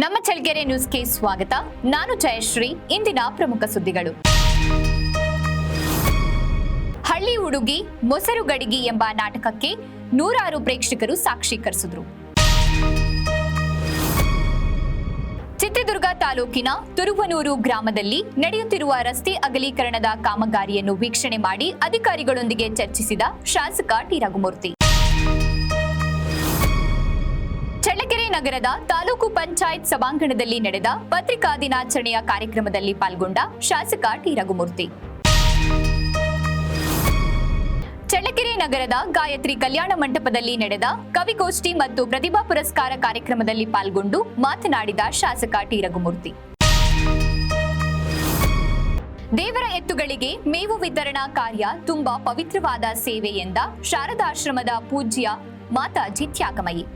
ನಮ್ಮ ಚಳ್ಳಕೆರೆ ನ್ಯೂಸ್ಗೆ ಸ್ವಾಗತ. ನಾನು ಜಯಶ್ರೀ. ಇಂದಿನ ಪ್ರಮುಖ ಸುದ್ದಿಗಳು. ಹಳ್ಳಿ ಹುಡುಗಿ ಮೊಸರು ಗಡಿಗೆ ಎಂಬ ನಾಟಕಕ್ಕೆ ನೂರಾರು ಪ್ರೇಕ್ಷಕರು ಸಾಕ್ಷೀಕರಿಸಿದರು. ಚಿತ್ರದುರ್ಗ ತಾಲೂಕಿನ ತುರುವನೂರು ಗ್ರಾಮದಲ್ಲಿ ನಡೆಯುತ್ತಿರುವ ರಸ್ತೆ ಅಗಲೀಕರಣದ ಕಾಮಗಾರಿಯನ್ನು ವೀಕ್ಷಣೆ ಮಾಡಿ ಅಧಿಕಾರಿಗಳೊಂದಿಗೆ ಚರ್ಚಿಸಿದ ಶಾಸಕ ಟಿ ರಘುಮೂರ್ತಿ. ಚಳ್ಳಕೆರೆ ನಗರದ ತಾಲೂಕು ಪಂಚಾಯತ್ ಸಭಾಂಗಣದಲ್ಲಿ ನಡೆದ ಪತ್ರಿಕಾ ದಿನಾಚರಣೆಯ ಕಾರ್ಯಕ್ರಮದಲ್ಲಿ ಪಾಲ್ಗೊಂಡ ಶಾಸಕ ಟಿ ರಘುಮೂರ್ತಿ. ಚಳ್ಳಕೆರೆ ನಗರದ ಗಾಯತ್ರಿ ಕಲ್ಯಾಣ ಮಂಟಪದಲ್ಲಿ ನಡೆದ ಕವಿಗೋಷ್ಠಿ ಮತ್ತು ಪ್ರತಿಭಾ ಪುರಸ್ಕಾರ ಕಾರ್ಯಕ್ರಮದಲ್ಲಿ ಪಾಲ್ಗೊಂಡು ಮಾತನಾಡಿದ ಶಾಸಕ ಟಿ ರಘುಮೂರ್ತಿ. ದೇವರ ಎತ್ತುಗಳಿಗೆ ಮೇವು ವಿತರಣಾ ಕಾರ್ಯ ತುಂಬಾ ಪವಿತ್ರವಾದ ಸೇವೆ ಎಂದ ಶಾರದಾಶ್ರಮದ ಪೂಜ್ಯ ಮಾತಾಜಿ ತ್ಯಾಗಮಯಿ.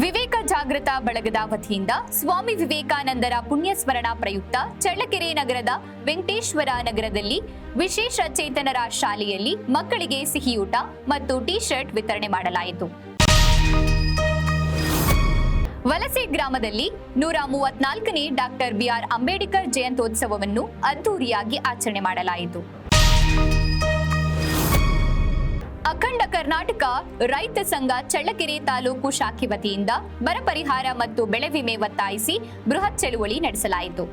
ವಿವೇಕ ಜಾಗೃತ ಬಳಗದ ವತಿಯಿಂದ ಸ್ವಾಮಿ ವಿವೇಕಾನಂದರ ಪುಣ್ಯಸ್ಮರಣ ಪ್ರಯುಕ್ತ ಚಳ್ಳಕೆರೆ ನಗರದ ವೆಂಕಟೇಶ್ವರ ನಗರದಲ್ಲಿ ವಿಶೇಷ ಚೇತನರ ಶಾಲೆಯಲ್ಲಿ ಮಕ್ಕಳಿಗೆ ಸಿಹಿಯೂಟ ಮತ್ತು ಟಿ ಶರ್ಟ್ ವಿತರಣೆ ಮಾಡಲಾಯಿತು. ವಲಸೆ ಗ್ರಾಮದಲ್ಲಿ 134ನೇ ಡಾಕ್ಟರ್ ಬಿಆರ್ ಅಂಬೇಡ್ಕರ್ ಜಯಂತ್ಯೋತ್ಸವವನ್ನು ಅದ್ದೂರಿಯಾಗಿ ಆಚರಣೆ ಮಾಡಲಾಯಿತು. ಅಖಂಡ ಕರ್ನಾಟಕ ರೈತ ಸಂಘ ಚಳ್ಳಕೆರೆ ತಾಲೂಕು ಶಾಖೆ ವತಿಯಿಂದ ಬರ ಪರಿಹಾರ ಮತ್ತು ಬೆಳೆ ವಿಮೆ ಒತ್ತಾಯಿಸಿ ಬೃಹತ್ ಚಳುವಳಿ ನಡೆಸಲಾಯಿತು.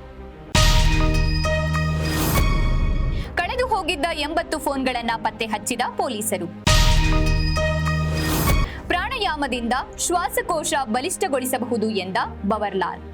ಕಳೆದು ಹೋಗಿದ್ದ 80 ಫೋನ್ಗಳನ್ನು ಪತ್ತೆ ಹಚ್ಚಿದ ಪೊಲೀಸರು. ಪ್ರಾಣಾಯಾಮದಿಂದ ಶ್ವಾಸಕೋಶ ಬಲಿಷ್ಠಗೊಳಿಸಬಹುದು ಎಂದ ಬವರ್ಲಾಲ್.